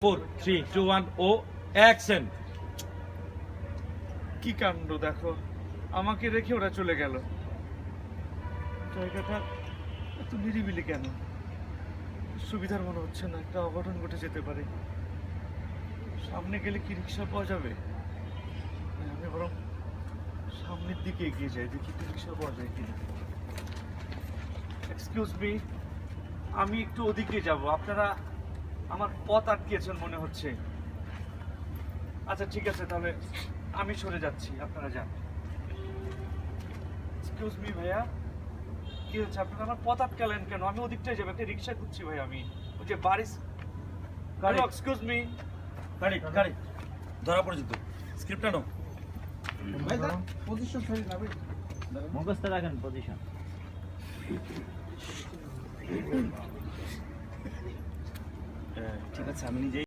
4 3 2 1 ও action. কি কাণ্ড দেখো, আমাকে রেখে ওরা চলে গেল। জায়গাটা এত নিরিবিলি কেন? সুবিধার মনে হচ্ছে না, একটা অঘটন ঘটে যেতে পারে। সামনে গেলে কি রিক্সা পাওয়া যাবে? আমি বরং সামনের দিকে এগিয়ে যাই, দেখি কি রিক্সা পাওয়া যায় কিনা। এক্সকিউজ মি, আমি একটু ওদিকে যাব, আপনারা আমার পথ আটকেছেন মনে হচ্ছে। আচ্ছা ঠিক আছে, তাহলে আমি সরে যাচ্ছি, আপনারা যান। এক্সকিউজ মি ভাইয়া, কি হচ্ছে? আপনারা আমার পথ আটকালেন কেন? আমি ওদিকটাই যাবো, একটা রিক্সা খুঁজছি ভাই। আমি ওই যে বাড়ি। গাড়ি। এক্সকিউজ মি, গাড়ি গাড়ি ধরা পড়েছে তো, স্ক্রিপ্ট আনো। মুখস্থ রাখেন পজিশন। ঠিক আছে, আমি নিজেই